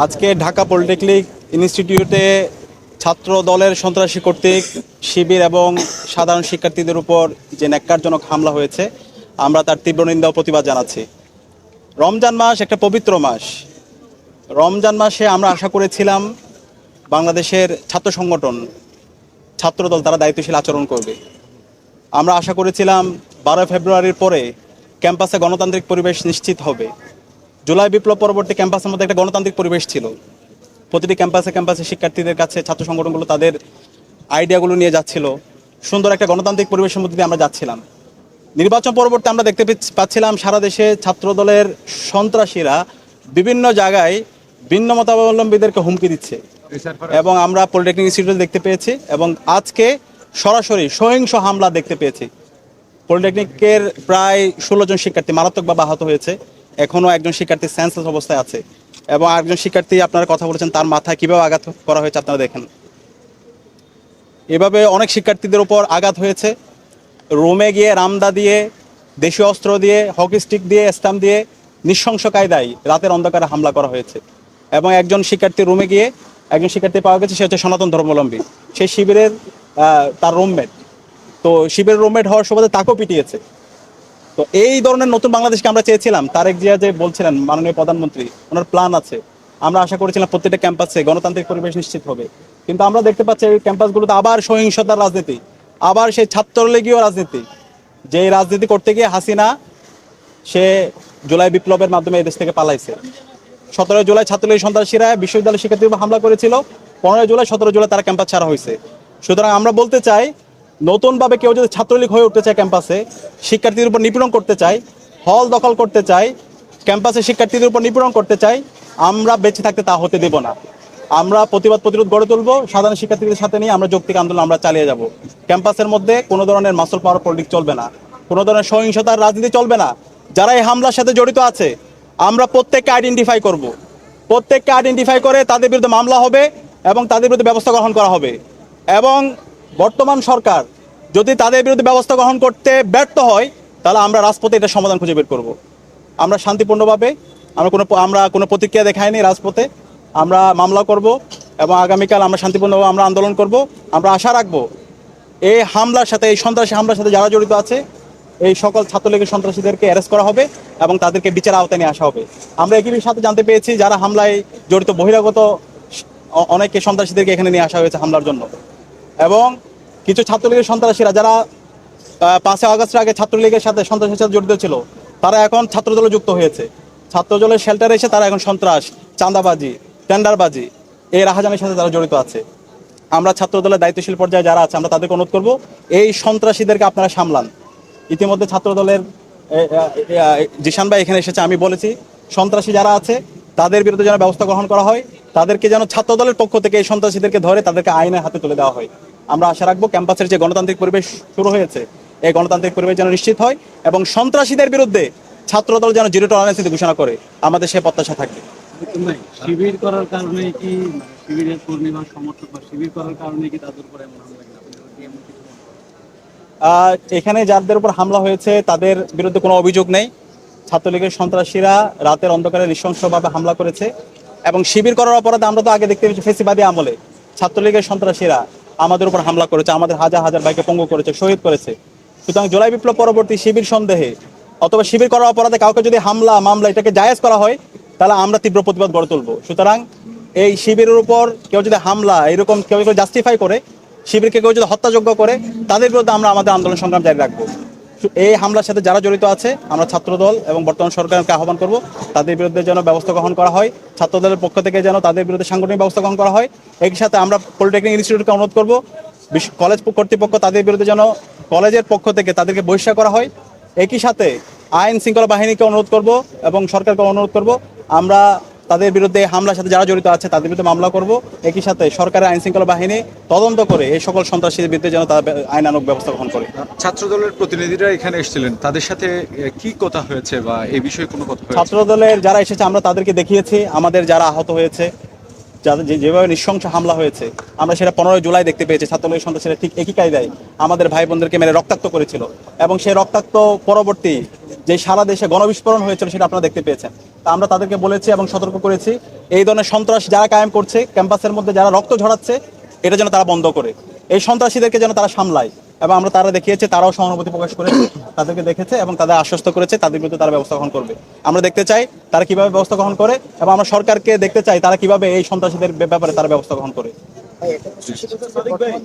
আজকে ঢাকা পলিটেকনিক ইনস্টিটিউটে ছাত্র দলের সন্ত্রাসী কর্তৃক শিবির এবং সাধারণ শিক্ষার্থীদের উপর যে ন্যাক্কারজনক হামলা হয়েছে, আমরা তার তীব্র নিন্দা ও প্রতিবাদ জানাচ্ছি। রমজান মাস একটা পবিত্র মাস। রমজান মাসে আমরা আশা করেছিলাম বাংলাদেশের ছাত্র সংগঠন, ছাত্রদল তারা দায়িত্বশীল আচরণ করবে। আমরা আশা করেছিলাম 12 ফেব্রুয়ারির পরে ক্যাম্পাসে গণতান্ত্রিক পরিবেশ নিশ্চিত হবে। জুলাই বিপ্লব পরবর্তী ক্যাম্পাসের মধ্যে একটা গণতান্ত্রিক পরিবেশ ছিল। প্রতিটি ক্যাম্পাসে শিক্ষার্থীদের কাছে ছাত্র সংগঠনগুলো তাদের আইডিয়াগুলো নিয়ে যাচ্ছিল। সুন্দর একটা গণতান্ত্রিক পরিবেশের মধ্যে দিয়ে আমরা যাচ্ছিলাম। নির্বাচন পরবর্তী আমরা দেখতে পাচ্ছিলাম সারা দেশে ছাত্র দলের সন্ত্রাসীরা বিভিন্ন জায়গায় ভিন্ন মতাবলম্বীদেরকে হুমকি দিচ্ছে এবং আমরা পলিটেকনিক ইনস্টিটিউটে দেখতে পেয়েছি এবং আজকে সরাসরি সহিংস হামলা দেখতে পেয়েছি। পলিটেকনিকের প্রায় 16 জন শিক্ষার্থী মারাত্মকভাবে আহত হয়েছে। এখনও একজন শিক্ষার্থী সেন্সলেস অবস্থায় আছে এবং একজন শিক্ষার্থী আপনারা কথা বলেছেন তার মাথায় কীভাবে আঘাত করা হয়েছে আপনারা দেখেন। এভাবে অনেক শিক্ষার্থীদের উপর আঘাত হয়েছে। রুমে গিয়ে রামদা দিয়ে, দেশীয় অস্ত্র দিয়ে, হকি স্টিক দিয়ে, স্টাম্প দিয়ে নৃশংস কায়দায় রাতের অন্ধকারে হামলা করা হয়েছে এবং একজন শিক্ষার্থী রুমে গিয়ে একজন শিক্ষার্থী পাওয়া গেছে, সে হচ্ছে সনাতন ধর্মাবলম্বী। সেই শিবিরের তার রুমমেট, তো শিবিরের রুমমেট হওয়ার সুবাদে তাকেও পিটিয়েছে। তো এই ধরনের নতুন বাংলাদেশকে আমরা চেয়েছিলাম। তারেক জিয়া যে বলছিলেন মাননীয় প্রধানমন্ত্রী, ওনার প্ল্যান আছে। আমরা আশা করেছিলাম প্রত্যেকটা ক্যাম্পাসে গণতান্ত্রিক পরিবেশ নিশ্চিত হবে, কিন্তু আমরা দেখতে পাচ্ছি এই ক্যাম্পাসগুলোতে আবার সহিংসতার রাজনীতি, আবার সেই ছাত্রলীগীয় রাজনীতি। যে রাজনীতি করতে গিয়ে হাসিনা সে জুলাই বিপ্লবের মাধ্যমে এই দেশ থেকে পালাইছে। 17 জুলাই ছাত্রলীগ সন্ত্রাসীরা বিশ্ববিদ্যালয় শিক্ষার্থীর উপর হামলা করেছিল। 15 জুলাই 17 জুলাই তারা ক্যাম্পাস ছাড়া হয়েছে। সুতরাং আমরা বলতে চাই, নতুনভাবে কেউ যদি ছাত্রলীগ হয়ে উঠতে চায়, ক্যাম্পাসে শিক্ষার্থীদের উপর নিপীড়ন করতে চায়, হল দখল করতে চায়, ক্যাম্পাসে শিক্ষার্থীদের উপর নিপীড়ন করতে চায়, আমরা বেঁচে থাকতে তা হতে দেব না। আমরা প্রতিবাদ প্রতিরোধ গড়ে তুলব। সাধারণ শিক্ষার্থীদের সাথে নিয়ে আমরা যৌক্তিক আন্দোলন আমরা চালিয়ে যাব। ক্যাম্পাসের মধ্যে কোনো ধরনের মাসল পাওয়ার পলিটিক্স চলবে না, কোনো ধরনের সহিংসতার রাজনীতি চলবে না। যারা এই হামলার সাথে জড়িত আছে আমরা প্রত্যেককে আইডেন্টিফাই করব। প্রত্যেককে আইডেন্টিফাই করে তাদের বিরুদ্ধে মামলা হবে এবং তাদের বিরুদ্ধে ব্যবস্থা গ্রহণ করা হবে। এবং বর্তমান সরকার যদি তাদের বিরুদ্ধে ব্যবস্থা গ্রহণ করতে ব্যর্থ হয়, তাহলে আমরা রাজপথে এটা সমাধান খুঁজে বের করব। আমরা শান্তিপূর্ণভাবে, আমরা কোনো প্রতিক্রিয়া দেখাইনি রাজপথে। আমরা মামলা করব এবং আগামীকাল আমরা শান্তিপূর্ণভাবে আমরা আন্দোলন করব। আমরা আশা রাখবো এই হামলার সাথে, এই সন্ত্রাসী হামলার সাথে যারা জড়িত আছে এই সকল ছাত্রলীগের সন্ত্রাসীদেরকে অ্যারেস্ট করা হবে এবং তাদেরকে বিচার আওতায় নিয়ে আসা হবে। আমরা একই সাথে জানতে পেরেছি যারা হামলায় জড়িত বহিরাগত অনেকে সন্ত্রাসীদেরকে এখানে নিয়ে আসা হয়েছে হামলার জন্য। এবং কিছু ছাত্রলীগের সন্ত্রাসীরা যারা 5 আগস্টের আগে ছাত্রলীগের সাথে সন্ত্রাসের সাথে জড়িত ছিল, তারা এখন ছাত্রদলে যুক্ত হয়েছে। ছাত্রদলের শেল্টারে এসে তারা এখন সন্ত্রাস, চাঁদাবাজি, টেন্ডারবাজি এই রাহাজানির সাথে তারা জড়িত আছে। আমরা ছাত্রদলের দায়িত্বশীল পর্যায়ে যারা আছে আমরা তাদেরকে অনুরোধ করব, এই সন্ত্রাসীদেরকে আপনারা সামলান। ইতিমধ্যে ছাত্রদলের জিশান ভাই এখানে এসেছে, আমি বলেছি সন্ত্রাসী যারা আছে তাদের বিরুদ্ধে যেন ব্যবস্থা গ্রহণ করা হয়, তাদেরকে যেন ছাত্রদলের পক্ষ থেকে এই সন্ত্রাসীদেরকে ধরে তাদেরকে আইনের হাতে তুলে দেওয়া হয়। আমরা আশা রাখবো ক্যাম্পাসের যে গণতান্ত্রিক পরিবেশ শুরু হয়েছে, এই গণতান্ত্রিক পরিবেশ যেন নিশ্চিত হয় এবং সন্ত্রাসীদের বিরুদ্ধে ছাত্রদল যেন জিরো টলারেন্স ঘোষণা করে, আমাদের সে প্রত্যাশা থাকবে। শিবির করার কারণে কি শিবিরের কর্মী বা সমর্থক বা শিবির করার কারণে কি তাদের উপরে এমন হামলা? এখানে যাদের উপর হামলা হয়েছে তাদের বিরুদ্ধে কোনো অভিযোগ নেই। ছাত্রলীগের সন্ত্রাসীরা রাতের অন্ধকারে নৃশংসভাবে হামলা করেছে এবং শিবির করার অপরাধে আমরা তো আগে দেখতে পেয়েছি ফেসিবাদী আমলে ছাত্রলীগের সন্ত্রাসীরা আমাদের উপর হামলা করেছে, আমাদের হাজার হাজার ভাইকে পঙ্গু করেছে, শহীদ করেছে। সুতরাং জুলাই বিপ্লব পরবর্তী শিবির সন্দেহে অথবা শিবির করার অপরাধে কাউকে যদি মামলা এটাকে জায়েজ করা হয়, তাহলে আমরা তীব্র প্রতিবাদ গড়ে তুলব। সুতরাং এই শিবিরের উপর কেউ যদি হামলা এরকম কেউ জাস্টিফাই করে, শিবিরকে কেউ যদি হত্যাযোগ্য করে, তাদের বিরুদ্ধে আমরা আমাদের আন্দোলন সংগ্রাম জারি রাখবো। এই হামলার সাথে যারা জড়িত আছে আমরা ছাত্রদল এবং বর্তমান সরকারকে আহ্বান করব তাদের বিরুদ্ধে যেন ব্যবস্থা গ্রহণ করা হয়, ছাত্রদলের পক্ষ থেকে যেন তাদের বিরুদ্ধে সাংগঠনিক ব্যবস্থা গ্রহণ করা হয়। একই সাথে আমরা পলিটেকনিক ইনস্টিটিউটকে অনুরোধ করব কলেজ কর্তৃপক্ষ তাদের বিরুদ্ধে যেন কলেজের পক্ষ থেকে তাদেরকে বহিষ্কার করা হয়। একই সাথে আইন শৃঙ্খলা বাহিনীকে অনুরোধ করব এবং সরকারকে অনুরোধ করব আমরা তাদের বিরুদ্ধে হামলার সাথে যারা জড়িত আছে তাদের বিরুদ্ধে মামলা করব। একই সাথে সরকারের আইন শৃঙ্খলা বাহিনী তদন্ত করে এই সকল সন্ত্রাসীদের বিরুদ্ধে যেন তারা আইনানুগ ব্যবস্থা গ্রহণ করে। ছাত্রদলের প্রতিনিধিরা এখানে এসেছিলেন, তাদের সাথে কি কথা হয়েছে বা এই বিষয়ে কোনো কথা হয়েছে? ছাত্রদলের যারা এসেছে আমরা তাদেরকে দেখিয়েছি আমাদের যারা আহত হয়েছে, যাদের যেভাবে নৃশংস হামলা হয়েছে আমরা সেটা 15 জুলাই দেখতে পেয়েছি। ছাত্রলীগ সন্ত্রাসীরা ঠিক একই কায়দায় আমাদের ভাই বোনদেরকে মেরে রক্তাক্ত করেছিল এবং সেই রক্তাক্ত পরবর্তী যে সারা দেশে গণবিস্ফোরণ হয়েছিল সেটা আপনারা দেখতে পেয়েছেন। তা আমরা তাদেরকে বলেছি এবং সতর্ক করেছি এই ধরনের সন্ত্রাস যারা কায়েম করছে, ক্যাম্পাসের মধ্যে যারা রক্ত ঝরাচ্ছে, এটা যেন তারা বন্ধ করে, এই সন্ত্রাসীদেরকে যেন তারা সামলায়। এবং আমরা তারা দেখিয়েছে, তারাও সহানুভূতি প্রকাশ করেছে, তাদেরকে দেখেছে এবং তাদের আশ্বস্ত করেছে তাদের বিরুদ্ধে তারা ব্যবস্থা গ্রহণ করবে। আমরা দেখতে চাই তারা কিভাবে ব্যবস্থা গ্রহণ করে, এবং আমরা সরকারকে দেখতে চাই তারা কিভাবে এই সন্ত্রাসীদের ব্যাপারে তারা ব্যবস্থা গ্রহণ করে। ভাই, একটা প্রশ্ন সেটা হচ্ছে বর্তমান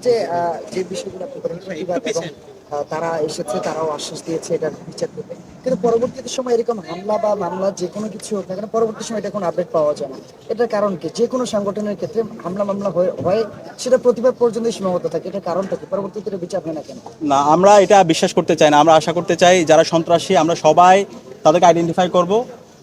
যে বিষয়গুলো আপনি বলেন, প্রতিবাদ এবং তারা এসেছে, তারাও আশ্বাস দিয়েছে এটা বিচার করবে, কিন্তু পরবর্তীতে সময় এরকম হামলা বা মামলা যে কোনো কিছু হোক না কেন, পরবর্তী সময় এটা কোনো আপডেট পাওয়া যায় না। এটার কারণ কি? যে কোনো সংগঠনের ক্ষেত্রে হামলা মামলা হয়, সেটা প্রতিবাদ পর্যন্ত সীমাবদ্ধ থাকে, এটা কারণটা কি? পরবর্তীতে এটা বিচার হয় না কেন? না, আমরা এটা বিশ্বাস করতে চাই না। আমরা আশা করতে চাই যারা সন্ত্রাসী, আমরা সবাই তাদেরকে আইডেন্টিফাই করব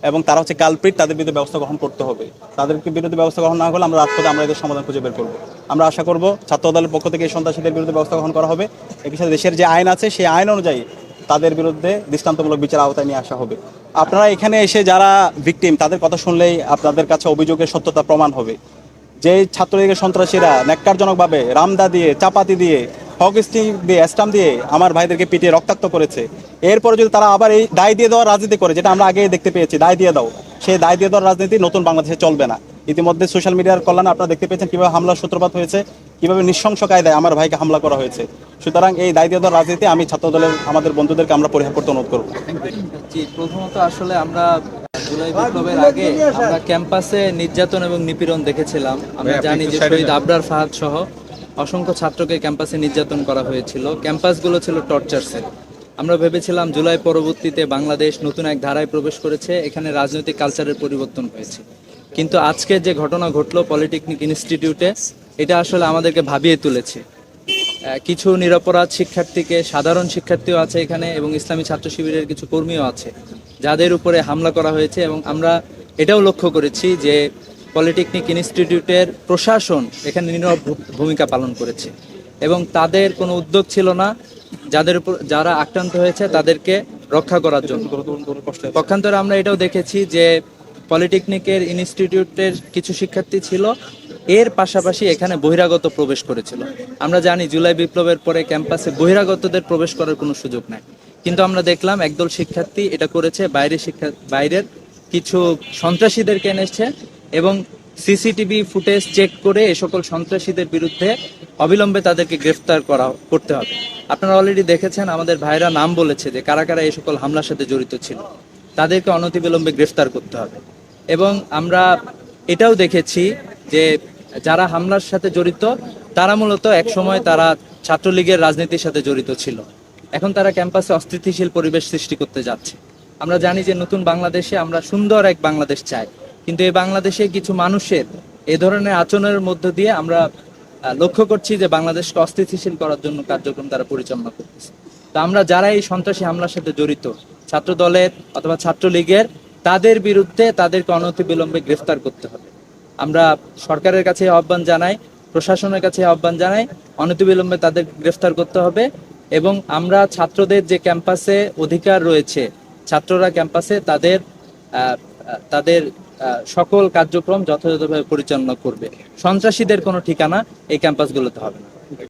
এবং তারা হচ্ছে কালপ্রিট, তাদের বিরুদ্ধে ব্যবস্থা গ্রহণ করতে হবে। তাদেরকে বিরুদ্ধে ব্যবস্থা গ্রহণ না হলে আমরা রাজপথে আমরা এদের সমাধান খুঁজে বের করবো। আমরা আশা করব ছাত্র দলের পক্ষ থেকে এই সন্ত্রাসীদের বিরুদ্ধে ব্যবস্থা গ্রহণ করা হবে। একই সাথে দেশের যে আইন আছে সেই আইন অনুযায়ী তাদের বিরুদ্ধে দৃষ্টান্তমূলক বিচার আওতায় নিয়ে আসা হবে। আপনারা এখানে এসে যারা ভিকটিম, তাদের কথা শুনলেই আপনাদের কাছে অভিযোগের সত্যতা প্রমাণ হবে। যে ছাত্রলীগের সন্ত্রাসীরা ন্যাক্কারজনকভাবে রামদা দিয়ে, চাপাতি দিয়ে, হক স্টিক দিয়ে, স্টাম্প দিয়ে আমার ভাইদেরকে পিটিয়ে রক্তাক্ত করেছে, এরপরে যদি তারা আবার এই দায় দিয়ে দেওয়ার রাজনীতি করে, যেটা আমরা আগে দেখতে পেয়েছি, দায় দিয়ে দাও, সেই দায় দিয়ে দেওয়ার রাজনীতি নতুন বাংলাদেশে চলবে না। ইতিমধ্যে সোশ্যাল মিডিয়ার কল্যাণে আপনারা দেখতে পেয়েছেন কিভাবে হামলার সূত্রপাত হয়েছে, কিভাবে নৃশংস কায়দায় আমার ভাইকে হামলা করা হয়েছে। সুতরাং এই দায় দিয়ে দেওয়ার রাজনীতি আমি ছাত্রদলের আমাদের বন্ধুদেরকে আমরা পরিহার করতে অনুরোধ করবো। জি, প্রথমত আসলে আমরা জুলাই বিপ্লবের আগে আমরা ক্যাম্পাসে নির্যাতন এবং নিপীড়ন দেখেছিলাম। আমরা আপনি জানি একটু যে side এ শহীদ যান। আবরার ফাহাদ সহ অসংখ্য ছাত্রকে ক্যাম্পাসে নির্যাতন করা হয়েছিল। ক্যাম্পাসগুলো ছিল টর্চার সেল। আমরা ভেবেছিলাম জুলাই পরবর্তীতে বাংলাদেশ নতুন এক ধারায় প্রবেশ করেছে, এখানে রাজনৈতিক কালচারের পরিবর্তন হয়েছে। কিন্তু আজকে যে ঘটনা ঘটলো পলিটেকনিক ইনস্টিটিউটে, এটা আসলে আমাদেরকে ভাবিয়ে তুলেছে। কিছু নিরপরাধ শিক্ষার্থীকে, সাধারণ শিক্ষার্থীও আছে এখানে এবং ইসলামী ছাত্র শিবিরের কিছু কর্মীও আছে যাদের উপরে হামলা করা হয়েছে। এবং আমরা এটাও লক্ষ্য করেছি যে পলিটেকনিক ইনস্টিটিউটের প্রশাসন এখানে নীরব ভূমিকা পালন করেছে এবং তাদের কোনো উদ্যোগ ছিল না যাদের উপর যারা আক্রান্ত হয়েছে তাদেরকে রক্ষা করার জন্য। পক্ষান্তরে আমরা এটাও দেখেছি যে পলিটেকনিকের ইনস্টিটিউটের কিছু শিক্ষার্থী ছিল, এর পাশাপাশি এখানে বহিরাগত প্রবেশ করেছিল। আমরা জানি জুলাই বিপ্লবের পরে ক্যাম্পাসে বহিরাগতদের প্রবেশ করার কোনো সুযোগ নাই, কিন্তু আমরা দেখলাম একদল শিক্ষার্থী এটা করেছে, বাইরের কিছু সন্ত্রাসীদেরকে এনেছে এবং সিসিটিভি ফুটেজ চেক করে এ সকল সন্ত্রাসীদের বিরুদ্ধে অবিলম্বে তাদেরকে গ্রেফতার করতে হবে। আপনারা অলরেডি দেখেছেন আমাদের ভাইরা নাম বলেছে যে কারা কারা এই সকল হামলার সাথে জড়িত ছিল, তাদেরকে অনতিবিলম্বে গ্রেফতার করতে হবে। এবং আমরা এটাও দেখেছি যে যারা হামলার সাথে জড়িত তারা মূলত একসময় তারা ছাত্রলীগের রাজনীতির সাথে জড়িত ছিল, এখন তারা ক্যাম্পাসে অস্থিতিশীল পরিবেশ সৃষ্টি করতে যাচ্ছে। আমরা জানি যে নতুন বাংলাদেশে আমরা সুন্দর এক বাংলাদেশ চাই, কিন্তু এই বাংলাদেশে কিছু মানুষের এ ধরনের আচরণের মধ্য দিয়ে আমরা লক্ষ্য করছি যে বাংলাদেশকে অস্থিতিশীল করার জন্য কার্যক্রম তারা পরিচালনা করতেছে। তো আমরা যারা এই সন্ত্রাসী হামলার সাথে জড়িত, ছাত্র দলের অথবা ছাত্রলীগের, তাদের বিরুদ্ধে তাদেরকে অনতিবিলম্বে গ্রেফতার করতে হবে। আমরা সরকারের কাছে আহ্বান জানাই, প্রশাসনের কাছে আহ্বান জানাই, অনতিবিলম্বে তাদের গ্রেফতার করতে হবে। এবং আমরা ছাত্রদের যে ক্যাম্পাসে অধিকার রয়েছে, ছাত্ররা ক্যাম্পাসে তাদের তাদের সকল কার্যক্রম যথাযথভাবে পরিচালনা করবে। সন্ত্রাসীদের কোনো ঠিকানা এই ক্যাম্পাসগুলোতে হবে না।